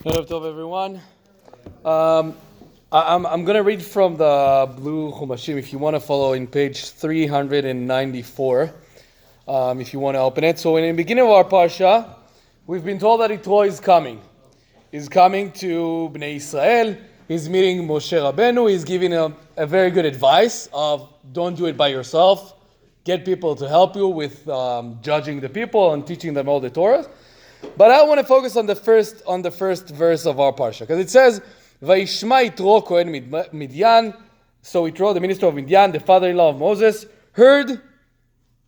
Erev Tov, everyone. I'm going to read from the blue Chumashim if you want to follow in page 394, if you want to open it. So in the beginning of our Parsha, we've been told that Yitro is coming. He's coming to Bnei Israel. He's meeting Moshe Rabbeinu. He's giving a very good advice of don't do it by yourself. Get people to help you with judging the people and teaching them all the Torah. But I want to focus on the first verse of our parsha, because it says, "Vayishma Yitro Kohen Midyan." So Yitro, the minister of Midyan, the father-in-law of Moses, heard.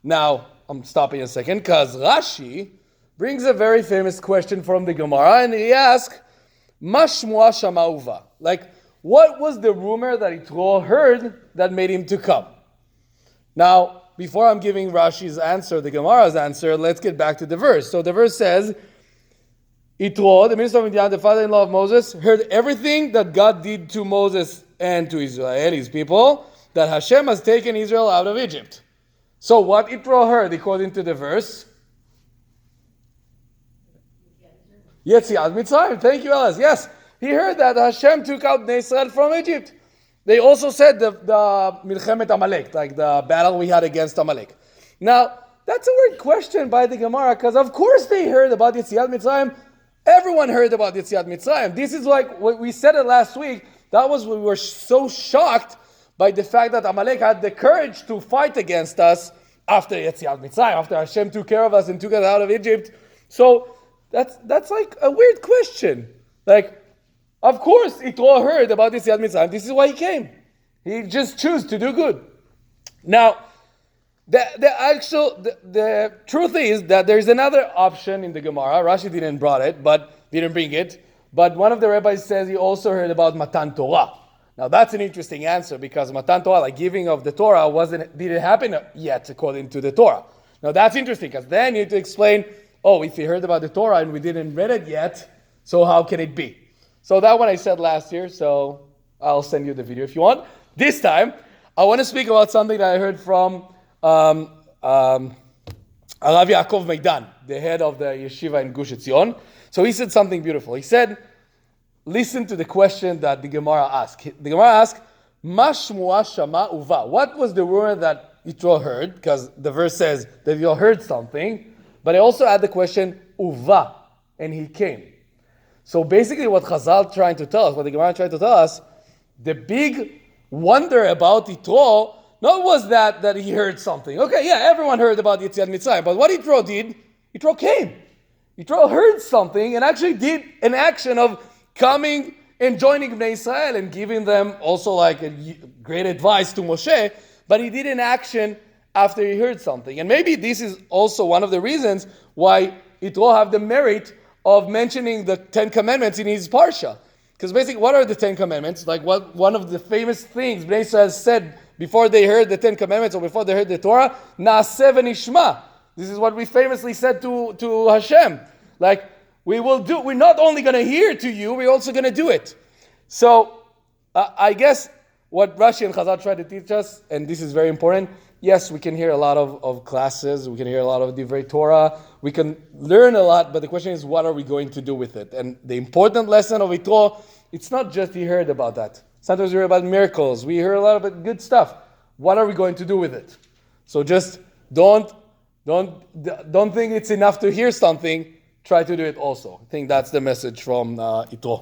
Now I'm stopping a second, because Rashi brings a very famous question from the Gemara, and he asks, "Ma shmua shama uva?" Like, what was the rumor that Yitro heard that made him to come? Now, before I'm giving Rashi's answer, the Gemara's answer, let's get back to the verse. So the verse says, Yitro, the minister of Midian, the father-in-law of Moses, heard everything that God did to Moses and to Israel, his people, that Hashem has taken Israel out of Egypt. So what Yitro heard, according to the verse? Yetziat Mitzrayim. Thank you, Alice. Yes, he heard that Hashem took out Israel from Egypt. They also said the Milchemet Amalek, like the battle we had against Amalek. Now, that's a weird question by the Gemara, because of course they heard about Yetziat Mitzrayim. Everyone heard about Yetziat Mitzrayim. This is like what we said it last week. That was when we were so shocked by the fact that Amalek had the courage to fight against us after Yetziat Mitzrayim, after Hashem took care of us and took us out of Egypt. So that's like a weird question. Like, of course, Yitro heard about Yetziat Mitzrayim. This is why he came. He just chose to do good. Now, the truth is that there is another option in the Gemara. Rashi didn't bring it. But one of the rabbis says he also heard about Matan Torah. Now, that's an interesting answer, because Matan Torah, like giving of the Torah, didn't happen yet according to the Torah. Now, that's interesting, because then you need to explain, if he heard about the Torah and we didn't read it yet, so how can it be? So that one I said last year, so I'll send you the video if you want. This time, I want to speak about something that I heard from Arav Yaakov Meidan, the head of the yeshiva in Gush Etzion. So he said something beautiful. He said, listen to the question that the Gemara asked. The Gemara asked, Ma shmua shama uva? What was the rumor that Yitro heard? Because the verse says that Yitro heard something, but I also add the question, uva, and he came. So basically what Chazal trying to tell us, what the Gemara tried to tell us, the big wonder about Yitro, not was that he heard something. Okay, yeah, everyone heard about Yetziat Mitzrayim, but what Yitro did, Yitro came. Yitro heard something and actually did an action of coming and joining Bnei Israel and giving them also like a great advice to Moshe, but he did an action after he heard something. And maybe this is also one of the reasons why Yitro have the merit of mentioning the 10 Commandments in his Parsha. Because basically, what are the 10 Commandments? Like one of the famous things Bnei Israel said before they heard the 10 Commandments or before they heard the Torah, Na'aseh v'nishma. This is what we famously said to Hashem. Like, we're not only going to hear to you, we're also going to do it. So, I guess what Rashi and Chazal try to teach us, and this is very important, yes, we can hear a lot of classes, we can hear a lot of Divrei Torah, we can learn a lot, but the question is, what are we going to do with it? And the important lesson of Yitro, it's not just he heard about that. Sometimes we hear about miracles, we hear a lot about good stuff. What are we going to do with it? So just don't think it's enough to hear something, try to do it also. I think that's the message from Yitro.